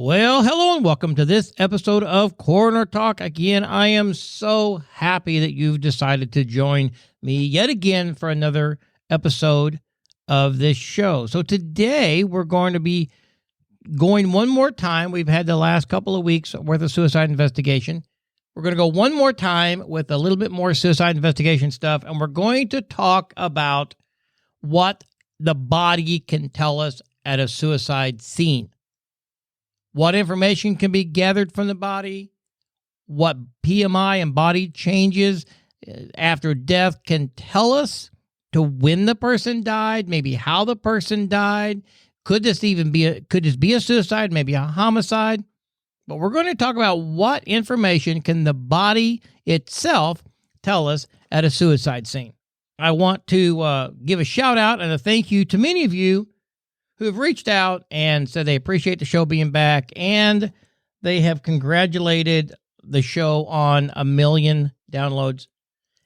Well, hello and welcome to this episode of Coroner Talk. Again, I am so happy that you've decided to join me yet again for another episode of this show. So today we're going to be going one more time. We've had the last couple of weeks worth of suicide investigation. We're going to go one more time with a little bit more suicide investigation stuff, and we're going to talk about what the body can tell us at a suicide scene. What information can be gathered from the body, what PMI and body changes after death can tell us to when the person died, maybe how the person died. Could this be a suicide, maybe a homicide? But we're going to talk about what information can the body itself tell us at a suicide scene. I want to give a shout out and a thank you to many of you who have reached out and said they appreciate the show being back, and they have congratulated the show on 1 million downloads.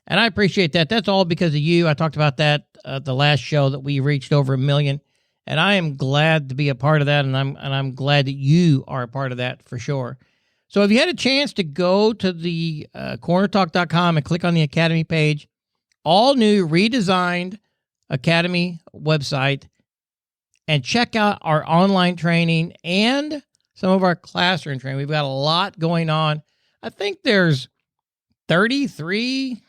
And I appreciate that. That's all because of you. I talked about that the last show, that we reached over 1 million, and I am glad to be a part of that, and I'm glad that you are a part of that for sure. So if you had a chance to go to the coronertalk.com and click on the Academy page, all new, redesigned Academy website, and check out our online training and some of our classroom training. We've got a lot going on. I think there's 33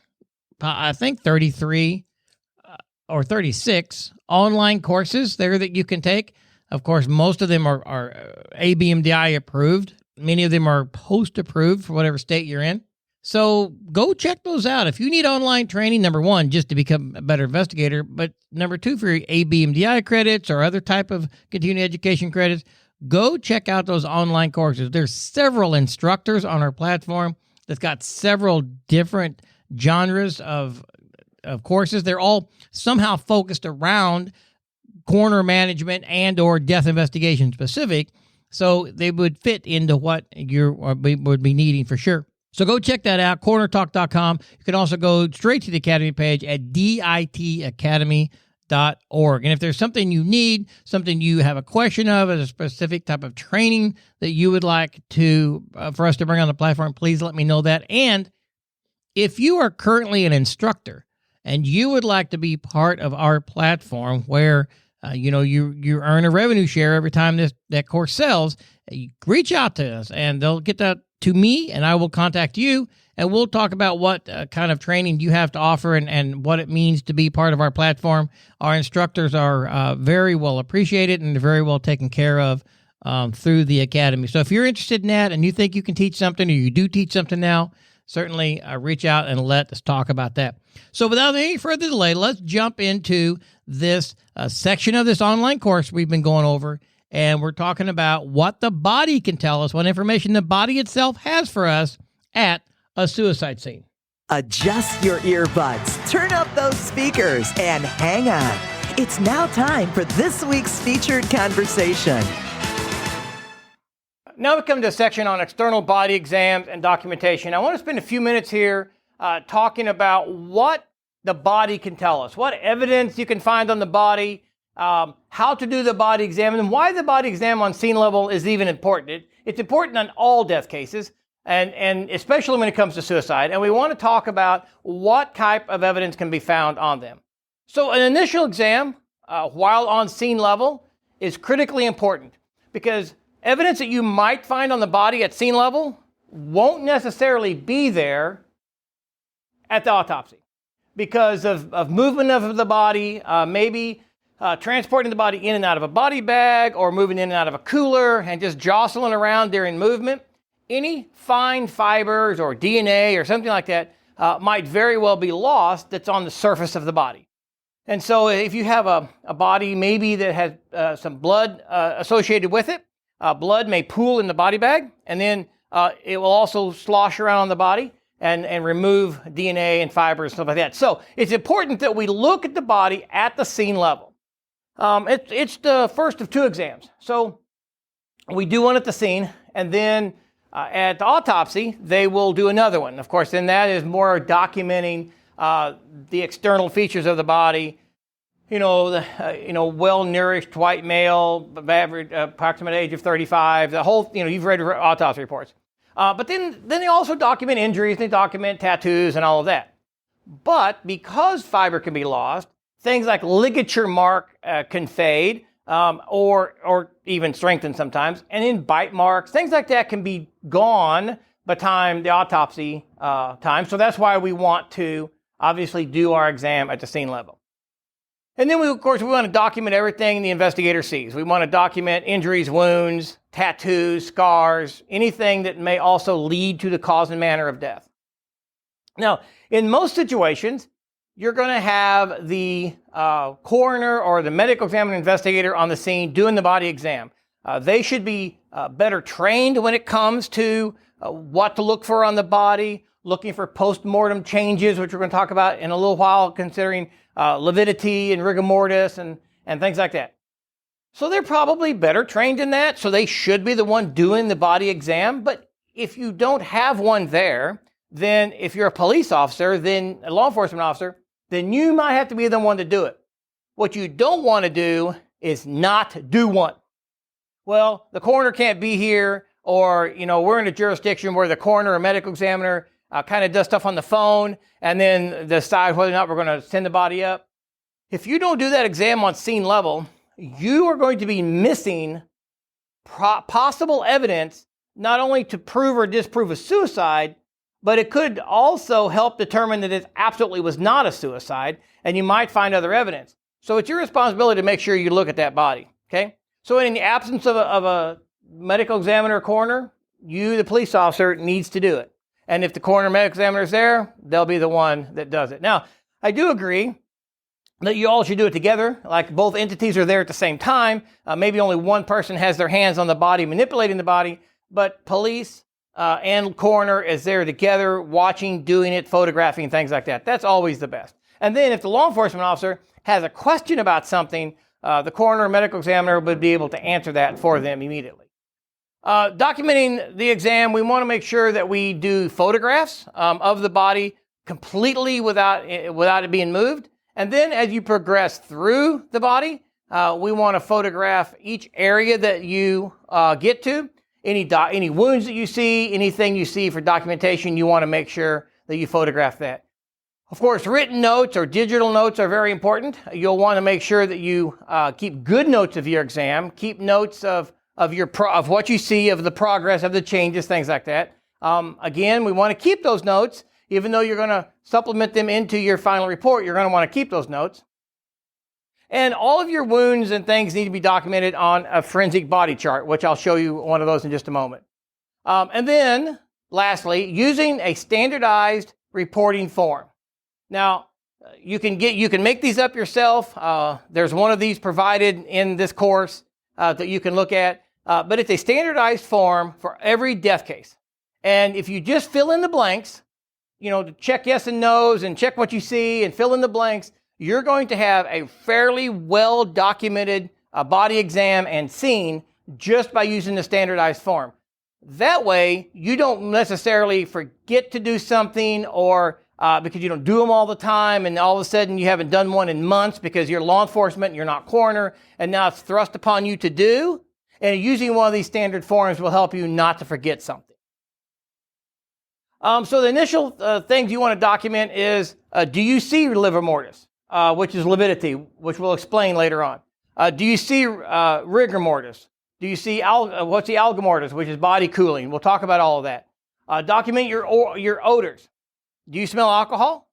or 36 online courses there that you can take. Of course, most of them are ABMDI approved. Many of them are post-approved for whatever state you're in. So go check those out. If you need online training, number one, just to become a better investigator, but number two, for your ABMDI credits or other type of continuing education credits, go check out those online courses. There's several instructors on our platform that's got several different genres of courses. They're all somehow focused around coroner management and or death investigation specific, so they would fit into what you would be needing for sure. So go check that out, coronertalk.com. You can also go straight to the Academy page at ditacademy.org. And if there's something you need, something you have a question of, a specific type of training that you would like to for us to bring on the platform, please let me know that. And if you are currently an instructor and you would like to be part of our platform where you earn a revenue share every time that course sells, reach out to us and they'll get that to me, and I will contact you, and we'll talk about what kind of training you have to offer and what it means to be part of our platform. Our instructors are very well appreciated and very well taken care of through the Academy. So if you're interested in that and you think you can teach something, or you do teach something now, certainly reach out and let us talk about that. So without any further delay, let's jump into this section of this online course we've been going over. And we're talking about what the body can tell us, what information the body itself has for us at a suicide scene. Adjust your earbuds, turn up those speakers, and hang on. It's now time for this week's featured conversation. Now we come to a section on external body exams and documentation. I want to spend a few minutes here talking about what the body can tell us, what evidence you can find on the body, how to do the body exam, and why the body exam on scene level is even important. It's important on all death cases, and especially when it comes to suicide. And we want to talk about what type of evidence can be found on them. So an initial exam, while on scene level, is critically important because evidence that you might find on the body at scene level won't necessarily be there at the autopsy because of movement of the body, maybe transporting the body in and out of a body bag or moving in and out of a cooler and just jostling around during movement. Any fine fibers or DNA or something like that might very well be lost that's on the surface of the body. And so if you have a body maybe that has some blood associated with it, blood may pool in the body bag, and then it will also slosh around on the body and remove DNA and fibers and stuff like that. So it's important that we look at the body at the scene level. It's the first of two exams. So we do one at the scene, and then at the autopsy, they will do another one. Of course, then that is more documenting the external features of the body, well-nourished white male, average, approximate age of 35. The whole, you've read autopsy reports. But then they also document injuries, they document tattoos and all of that. But because fiber can be lost, things like ligature mark can fade or even strengthen sometimes, and then bite marks, things like that can be gone by time the autopsy time. So that's why we want to obviously do our exam at the scene level. And then we want to document everything the investigator sees. We want to document injuries, wounds, tattoos, scars, anything that may also lead to the cause and manner of death. Now, in most situations, you're going to have the coroner or the medical examiner investigator on the scene doing the body exam. They should be better trained when it comes to what to look for on the body, looking for post-mortem changes, which we're going to talk about in a little while, considering lividity and rigor mortis and things like that. So they're probably better trained in that, so they should be the one doing the body exam. But if you don't have one there, then if you're a police officer, then a law enforcement officer, then you might have to be the one to do it. What you don't want to do is not do one. Well, the coroner can't be here, or, we're in a jurisdiction where the coroner or medical examiner kind of does stuff on the phone and then decide whether or not we're going to send the body up. If you don't do that exam on scene level, you are going to be missing possible evidence, not only to prove or disprove a suicide, but it could also help determine that it absolutely was not a suicide, and you might find other evidence. So it's your responsibility to make sure you look at that body, okay? So in the absence of a medical examiner or coroner, you, the police officer, needs to do it. And if the coroner or medical examiner is there, they'll be the one that does it. Now, I do agree that you all should do it together, like both entities are there at the same time. Maybe only one person has their hands on the body, manipulating the body, but police and coroner is there together, watching, doing it, photographing, things like that. That's always the best. And then if the law enforcement officer has a question about something, the coroner or medical examiner would be able to answer that for them immediately. Documenting the exam, we want to make sure that we do photographs of the body completely without it being moved. And then as you progress through the body, we want to photograph each area that you get to. Any wounds that you see, anything you see for documentation, you want to make sure that you photograph that. Of course, written notes or digital notes are very important. You'll want to make sure that you keep good notes of your exam, keep notes of what you see, of the progress, of the changes, things like that. Again, we want to keep those notes. Even though you're going to supplement them into your final report, you're going to want to keep those notes. And all of your wounds and things need to be documented on a forensic body chart, which I'll show you one of those in just a moment. And then, lastly, using a standardized reporting form. Now, you can make these up yourself. There's one of these provided in this course that you can look at. But it's a standardized form for every death case. And if you just fill in the blanks, to check yes and no's and check what you see and fill in the blanks, you're going to have a fairly well-documented body exam and scene just by using the standardized form. That way, you don't necessarily forget to do something or because you don't do them all the time and all of a sudden you haven't done one in months because you're law enforcement and you're not coroner, and now it's thrust upon you to do. And using one of these standard forms will help you not to forget something. So the initial things you want to document is, do you see liver mortis, which is lividity, which we'll explain later on? Do you see rigor mortis? Do you see what's the alga mortis, which is body cooling? We'll talk about all of that. Document your odors. Do you smell alcohol?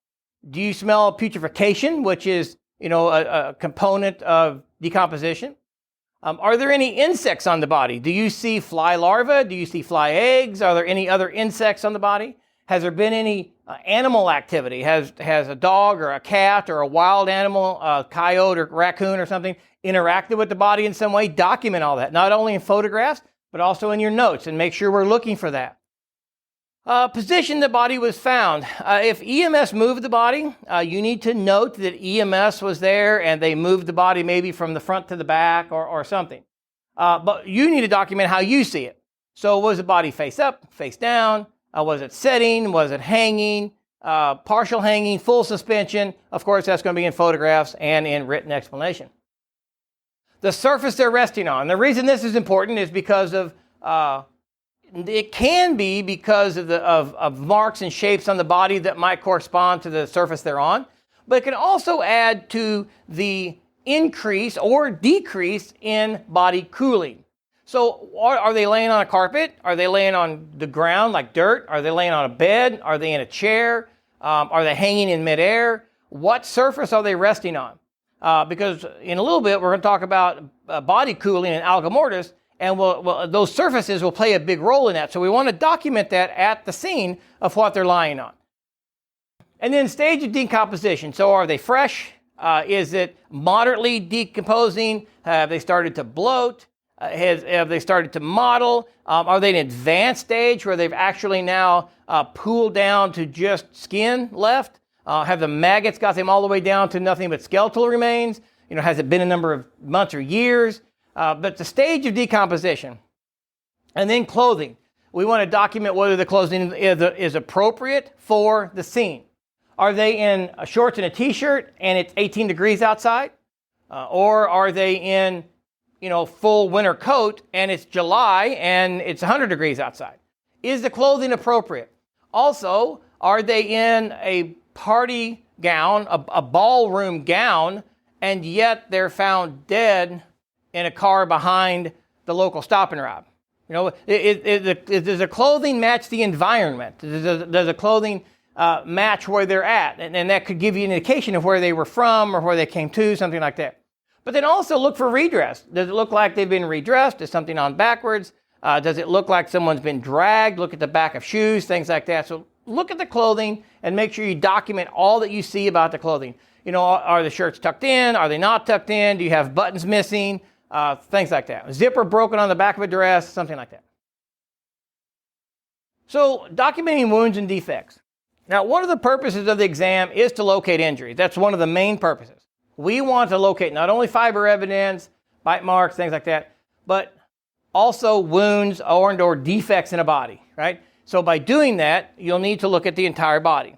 Do you smell putrefaction, which is a component of decomposition? Are there any insects on the body? Do you see fly larvae? Do you see fly eggs? Are there any other insects on the body? Has there been any animal activity? Has a dog or a cat or a wild animal, a coyote or raccoon or something, interacted with the body in some way? Document all that, not only in photographs, but also in your notes, and make sure we're looking for that. Position the body was found. If EMS moved the body, you need to note that EMS was there and they moved the body maybe from the front to the back or something. But you need to document how you see it. So was the body face up, face down? Was it sitting? Was it hanging? partial hanging, full suspension. Of course, that's going to be in photographs and in written explanation. The surface they're resting on. The reason this is important is because of it can be because of marks and shapes on the body that might correspond to the surface they're on, but it can also add to the increase or decrease in body cooling. So are they laying on a carpet? Are they laying on the ground like dirt? Are they laying on a bed? Are they in a chair? Are they hanging in midair? What surface are they resting on? Because in a little bit, we're going to talk about body cooling and alga mortis, and those surfaces will play a big role in that. So we want to document that at the scene of what they're lying on. And then stage of decomposition. So are they fresh? Is it moderately decomposing? Have they started to bloat? Have they started to mottle? Are they in an advanced stage where they've actually now pooled down to just skin left? Have the maggots got them all the way down to nothing but skeletal remains? Has it been a number of months or years? But the stage of decomposition. And then clothing. We want to document whether the clothing is appropriate for the scene. Are they in shorts and a t-shirt and it's 18 degrees outside? Or are they in full winter coat and it's July and it's 100 degrees outside? Is the clothing appropriate? Also, are they in a party gown, a ballroom gown, and yet they're found dead in a car behind the local stop and rob? Does the clothing match the environment? Does the clothing match where they're at? And that could give you an indication of where they were from or where they came to, something like that. But then also look for redress. Does it look like they've been redressed? Is something on backwards? Does it look like someone's been dragged? Look at the back of shoes, things like that. So look at the clothing and make sure you document all that you see about the clothing. Are the shirts tucked in? Are they not tucked in? Do you have buttons missing? Things like that. Zipper broken on the back of a dress, something like that. So documenting wounds and defects. Now, one of the purposes of the exam is to locate injuries. That's one of the main purposes. We want to locate not only fiber evidence, bite marks, things like that, but also wounds or defects in a body, right? So by doing that, you'll need to look at the entire body.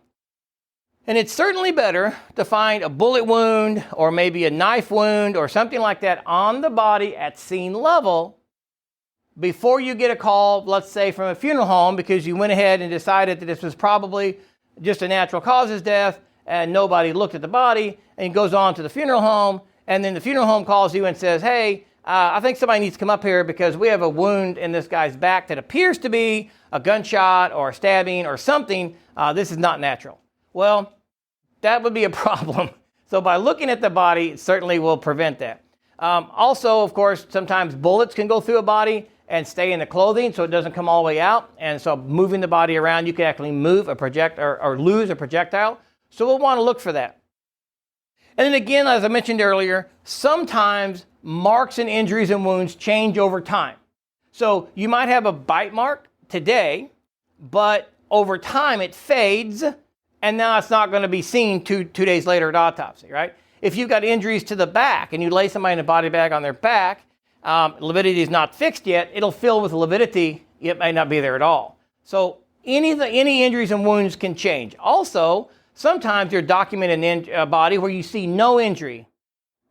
And it's certainly better to find a bullet wound or maybe a knife wound or something like that on the body at scene level before you get a call, let's say from a funeral home, because you went ahead and decided that this was probably just a natural causes death and nobody looked at the body, and goes on to the funeral home, and then the funeral home calls you and says, hey, I think somebody needs to come up here because we have a wound in this guy's back that appears to be a gunshot or a stabbing or something. This is not natural. Well, that would be a problem. So by looking at the body, it certainly will prevent that. Also, of course, sometimes bullets can go through a body and stay in the clothing so it doesn't come all the way out. And so moving the body around, you can actually move a or lose a projectile. So we'll want to look for that. And then again, as I mentioned earlier, sometimes marks and injuries and wounds change over time. So you might have a bite mark today, but over time it fades, and now it's not going to be seen two days later at autopsy, right? If you've got injuries to the back and you lay somebody in a body bag on their back, lividity is not fixed yet, it'll fill with lividity, it may not be there at all. So any injuries and wounds can change. Also, sometimes you're documenting a body where you see no injury,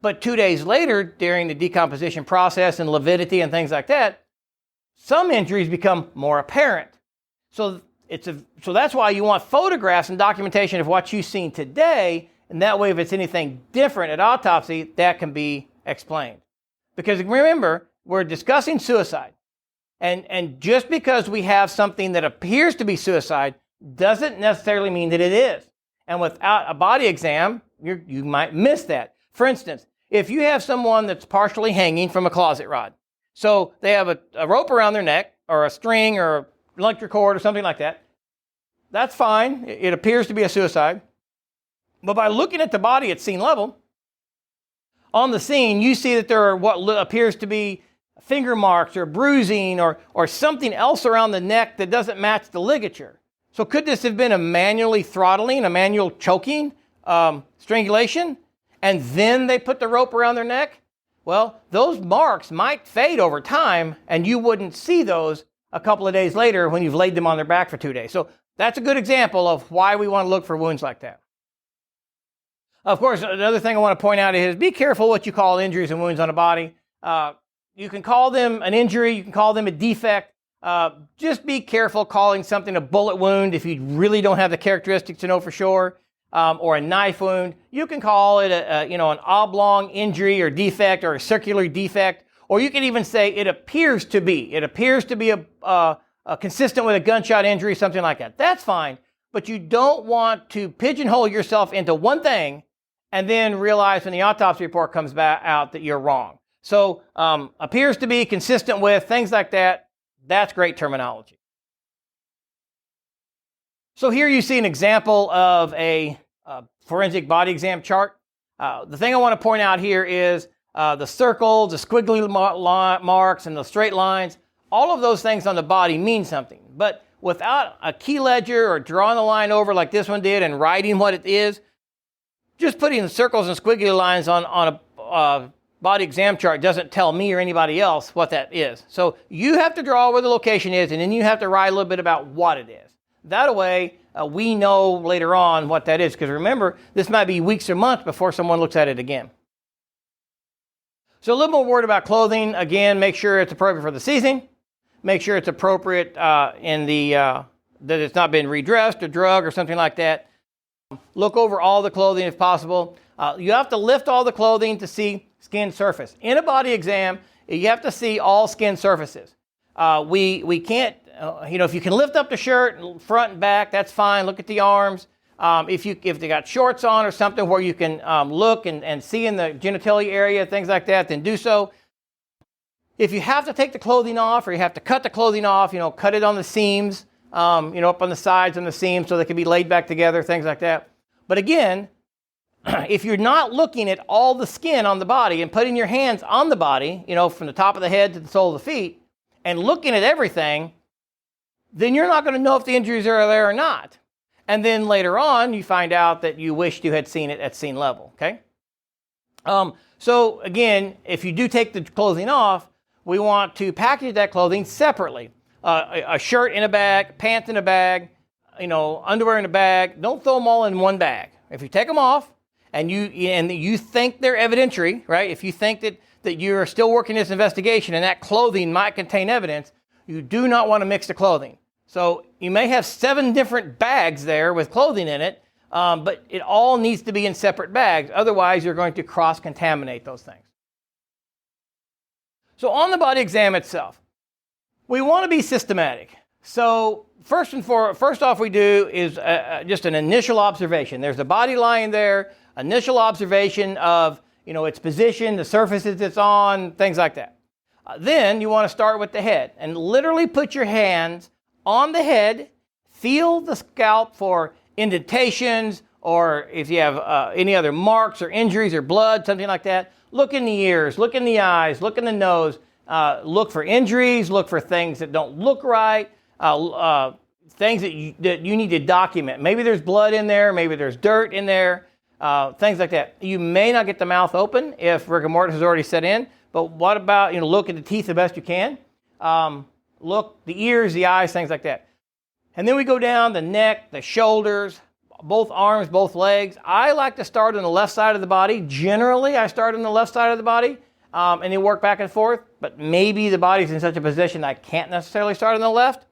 but 2 days later, during the decomposition process and lividity and things like that, some injuries become more apparent. So that's why you want photographs and documentation of what you've seen today, and that way if it's anything different at autopsy, that can be explained. Because remember, we're discussing suicide. And just because we have something that appears to be suicide doesn't necessarily mean that it is. And without a body exam, you might miss that. For instance, if you have someone that's partially hanging from a closet rod, so they have a rope around their neck or a string or a electric cord or something like that, that's fine. It appears to be a suicide. But by looking at the body at scene level, on the scene, you see that there are what appears to be finger marks or bruising or something else around the neck that doesn't match the ligature. So could this have been a manually throttling, a manual choking, strangulation, and then they put the rope around their neck? Well, those marks might fade over time, and you wouldn't see those a couple of days later when you've laid them on their back for 2 days. So that's a good example of why we want to look for wounds like that. Of course, another thing I want to point out is be careful what you call injuries and wounds on a body. You can call them an injury, you can call them a defect. Just be careful calling something a bullet wound if you really don't have the characteristics to know for sure, or a knife wound. You can call it an oblong injury or defect or a circular defect, or you can even say it appears to be. It appears to be a consistent with a gunshot injury, something like that. That's fine, but you don't want to pigeonhole yourself into one thing and then realize when the autopsy report comes back out that you're wrong. So appears to be, consistent with, things like that. That's great terminology. So here you see an example of a forensic body exam chart. The thing I want to point out here is the circles, the squiggly marks, and the straight lines. All of those things on the body mean something. But without a key ledger or drawing the line over like this one did and writing what it is, just putting the circles and squiggly lines on a body exam chart doesn't tell me or anybody else what that is. So you have to draw where the location is, and then you have to write a little bit about what it is. That way, we know later on what that is, because remember, this might be weeks or months before someone looks at it again. So a little more word about clothing. Again, make sure it's appropriate for the season. Make sure it's appropriate that it's not been redressed or drugged or something like that. Look over all the clothing if possible. You have to lift all the clothing to see skin surface. In a body exam, you have to see all skin surfaces. We can't, if you can lift up the shirt, front and back, that's fine. Look at the arms. If they got shorts on or something where you can look and see in the genitalia area, things like that, then do so. If you have to take the clothing off or you have to cut the clothing off, cut it on the seams, up on the sides and the seams so they can be laid back together, things like that. But again, if you're not looking at all the skin on the body and putting your hands on the body, from the top of the head to the sole of the feet, and looking at everything, then you're not going to know if the injuries are there or not. And then later on, you find out that you wished you had seen it at scene level, okay? So again, if you do take the clothing off, we want to package that clothing separately. A shirt in a bag, pants in a bag, underwear in a bag. Don't throw them all in one bag. If you take them off and you think they're evidentiary, right? If you think that you're still working this investigation and that clothing might contain evidence, you do not want to mix the clothing. So you may have 7 different bags there with clothing in it, but it all needs to be in separate bags. Otherwise, you're going to cross-contaminate those things. So on the body exam itself, we want to be systematic. So first off we do is just an initial observation. There's a body lying there, initial observation of its position, the surfaces it's on, things like that. Then you want to start with the head and literally put your hands on the head, feel the scalp for indentations or if you have any other marks or injuries or blood, something like that. Look in the ears, look in the eyes, look in the nose, look for injuries, look for things that don't look right, things that you need to document. Maybe there's blood in there, maybe there's dirt in there, things like that. You may not get the mouth open if rigor mortis has already set in, but what about, look at the teeth the best you can. Look, the ears, the eyes, things like that. And then we go down the neck, the shoulders, both arms, both legs. I like to start on the left side of the body. Generally, I start on the left side of the body and then work back and forth. But maybe the body's in such a position I can't necessarily start on the left.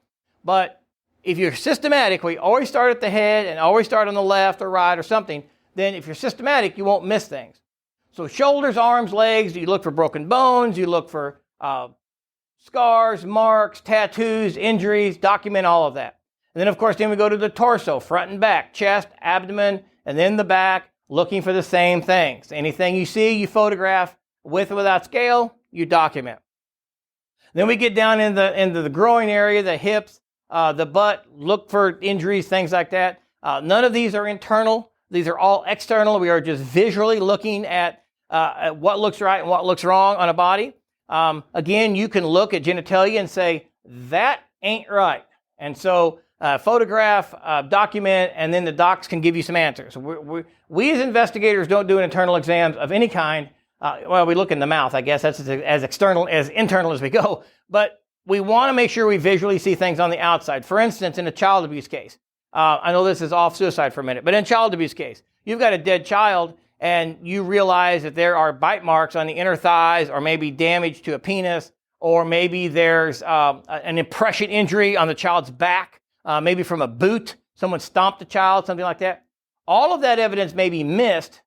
But if you're systematic, we always start at the head and always start on the left or right or something. Then if you're systematic, you won't miss things. So shoulders, arms, legs, you look for broken bones, you look for scars, marks, tattoos, injuries, document all of that. And then, of course, we go to the torso, front and back, chest, abdomen, and then the back, looking for the same things. Anything you see, you photograph with or without scale, you document. Then we get down into the groin area, the hips, the butt, look for injuries, things like that. None of these are internal. These are all external. We are just visually looking at what looks right and what looks wrong on a body. Again, you can look at genitalia and say, that ain't right. And so photograph, document, and then the docs can give you some answers. We as investigators don't do internal exams of any kind. We look in the mouth, I guess. That's as external as internal as we go. But we want to make sure we visually see things on the outside. For instance, in a child abuse case, I know this is off suicide for a minute, but in child abuse case, you've got a dead child and you realize that there are bite marks on the inner thighs, or maybe damage to a penis, or maybe there's an impression injury on the child's back, maybe from a boot, someone stomped the child, something like that. All of that evidence may be missed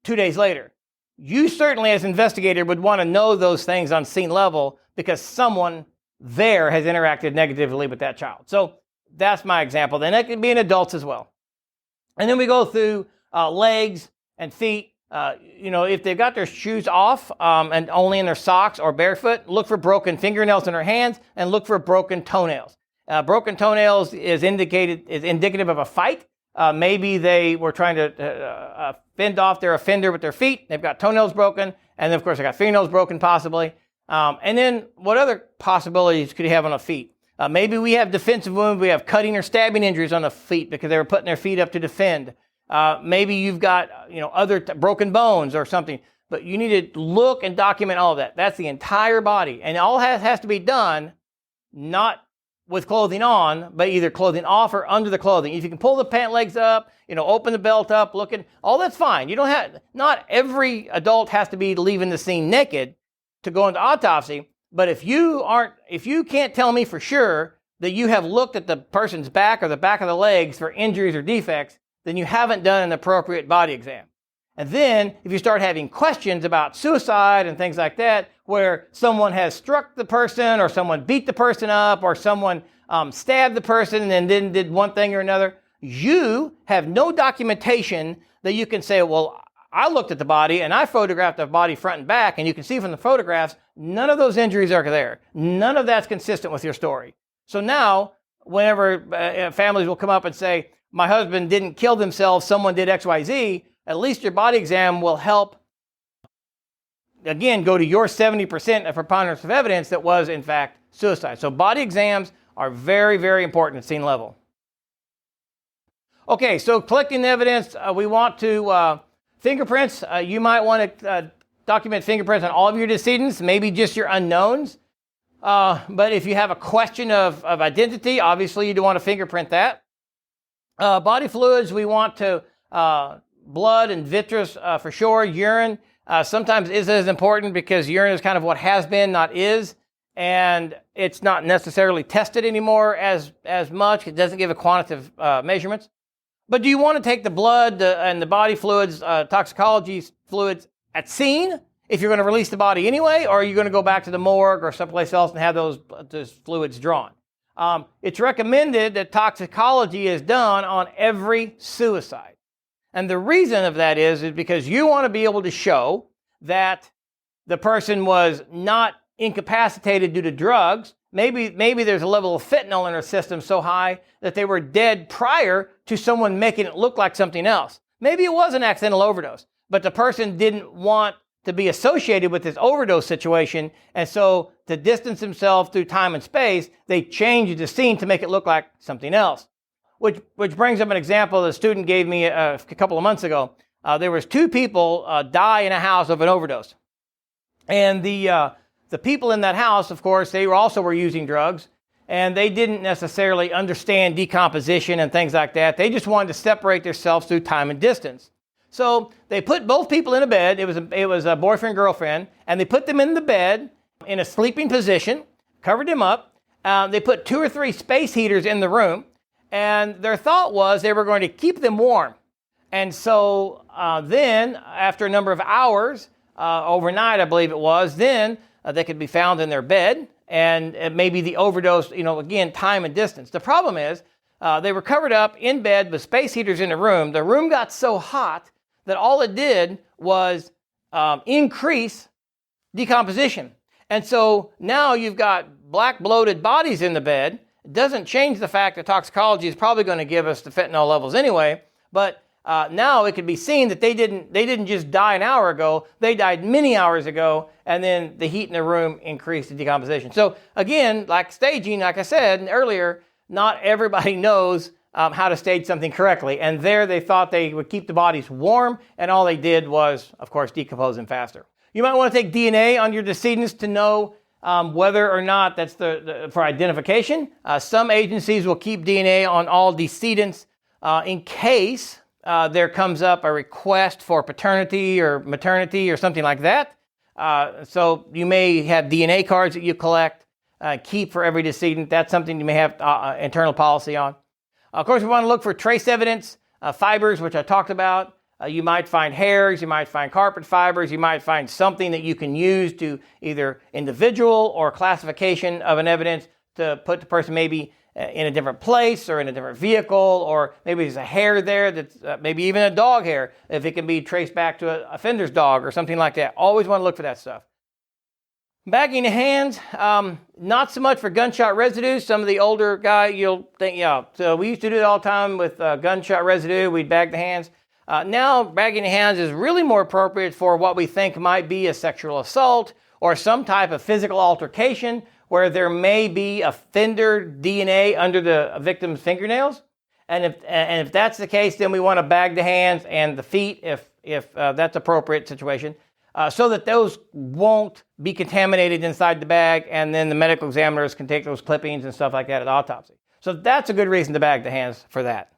2 days later. You certainly, as an investigator, would want to know those things on scene level because someone there has interacted negatively with that child. So that's my example. Then that can be in adults as well. And then we go through legs and feet. If they've got their shoes off and only in their socks or barefoot, look for broken fingernails in their hands and look for broken toenails. Broken toenails is indicative of a fight. Maybe they were trying to fend off their offender with their feet. They've got toenails broken, and then, of course, they got fingernails broken possibly. And then what other possibilities could you have on the feet? Maybe we have defensive wounds. We have cutting or stabbing injuries on the feet because they were putting their feet up to defend. Maybe you've got other broken bones or something. But you need to look and document all of that. That's the entire body. And all has to be done not with clothing on, but either clothing off or under the clothing. If you can pull the pant legs up, open the belt up, all that's fine. Not every adult has to be leaving the scene naked to go into autopsy. But if you can't tell me for sure that you have looked at the person's back or the back of the legs for injuries or defects, then you haven't done an appropriate body exam. And then if you start having questions about suicide and things like that, where someone has struck the person or someone beat the person up or someone stabbed the person and then did one thing or another, you have no documentation that you can say, well, I looked at the body and I photographed the body front and back, and you can see from the photographs, none of those injuries are there. None of that's consistent with your story. So now, whenever families will come up and say, my husband didn't kill themselves, someone did X, Y, Z, at least your body exam will help, again, go to your 70% of preponderance of evidence that was, in fact, suicide. So body exams are very, very important at scene level. Okay, so collecting evidence, we want to, fingerprints, you might want to document fingerprints on all of your decedents, maybe just your unknowns. But if you have a question of identity, obviously you don't want to fingerprint that. Body fluids, we want to, blood and vitreous for sure. Urine sometimes is as important because urine is kind of what has been, not is. And it's not necessarily tested anymore as much. It doesn't give a quantitative measurements. But do you want to take the blood and the body fluids, toxicology fluids at scene if you're going to release the body anyway, or are you going to go back to the morgue or someplace else and have those fluids drawn? It's recommended that toxicology is done on every suicide. And the reason of that is because you want to be able to show that the person was not incapacitated due to drugs. Maybe there's a level of fentanyl in their system so high that they were dead prior to someone making it look like something else. Maybe it was an accidental overdose, but the person didn't want to be associated with this overdose situation, and so to distance themselves through time and space, they changed the scene to make it look like something else. Which brings up an example the student gave me a couple of months ago. There was 2 people die in a house of an overdose. And the people in that house, of course, they also were using drugs, and they didn't necessarily understand decomposition and things like that. They just wanted to separate themselves through time and distance. So they put both people in a bed. It was a boyfriend-girlfriend, and they put them in the bed in a sleeping position, covered them up. They put 2 or 3 space heaters in the room, and their thought was they were going to keep them warm. And so then, after a number of hours, overnight I believe it was, then they could be found in their bed, and maybe the overdose, again, time and distance. The problem is they were covered up in bed with space heaters in the room. The room got so hot that all it did was increase decomposition. And so now you've got black bloated bodies in the bed. It doesn't change the fact that toxicology is probably going to give us the fentanyl levels anyway, but now it could be seen that they didn't just die an hour ago, they died many hours ago, and then the heat in the room increased the decomposition. So again, like staging, like I said earlier, not everybody knows how to stage something correctly. And there they thought they would keep the bodies warm, and all they did was, of course, decompose them faster. You might want to take DNA on your decedents to know whether or not that's for identification. Some agencies will keep DNA on all decedents in case there comes up a request for paternity or maternity or something like that. So you may have DNA cards that you collect, keep for every decedent. That's something you may have internal policy on. Of course, we want to look for trace evidence, fibers, which I talked about. You might find hairs, you might find carpet fibers, you might find something that you can use to either individual or classification of an evidence to put the person maybe in a different place or in a different vehicle, or maybe there's a hair there that's maybe even a dog hair, if it can be traced back to an offender's dog or something like that. Always want to look for that stuff. Bagging the hands, not so much for gunshot residue. Some of the older guy, you'll think, so we used to do it all the time with gunshot residue. We'd bag the hands. Now, bagging the hands is really more appropriate for what we think might be a sexual assault or some type of physical altercation where there may be offender DNA under the victim's fingernails. And if that's the case, then we want to bag the hands and the feet if that's appropriate situation, so that those won't be contaminated inside the bag, and then the medical examiners can take those clippings and stuff like that at autopsy. So that's a good reason to bag the hands for that.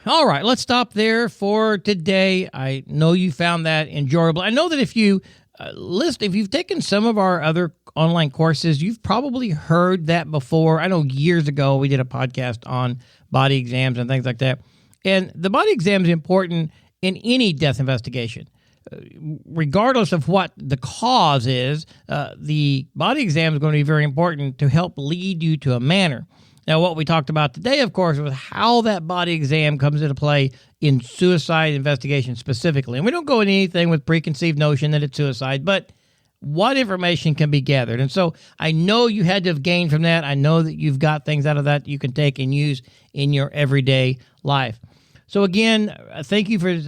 All right, let's stop there for today. I know you found that enjoyable. I know that if you if you've taken some of our other online courses, you've probably heard that before. I know years ago we did a podcast on body exams and things like that. And the body exam is important in any death investigation. Regardless of what the cause is, the body exam is going to be very important to help lead you to a manner. Now, what we talked about today, of course, was how that body exam comes into play in suicide investigation specifically. And we don't go into anything with preconceived notion that it's suicide, but what information can be gathered. And so I know you had to have gained from that. I know that you've got things out of that you can take and use in your everyday life. So again, thank you for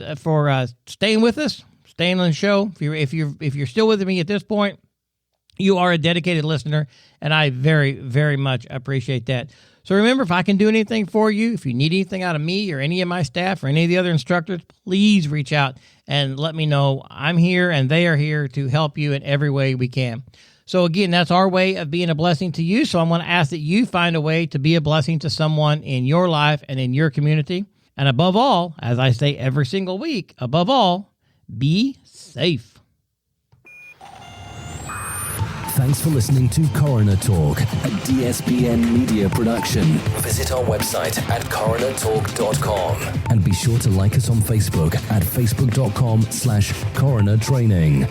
staying with us, staying on the show. If you're still with me at this point, you are a dedicated listener, and I very, very much appreciate that. So remember, if I can do anything for you, if you need anything out of me or any of my staff or any of the other instructors, please reach out and let me know. I'm here and they are here to help you in every way we can. So again, that's our way of being a blessing to you. So I'm going to ask that you find a way to be a blessing to someone in your life and in your community. And above all, as I say every single week, above all, be safe. Thanks for listening to Coroner Talk, a DSPN media production. Visit our website at coronertalk.com. And be sure to like us on Facebook at facebook.com/coroner training.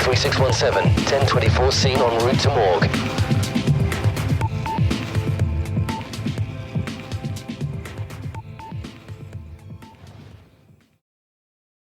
3617 1024 scene en route to morgue.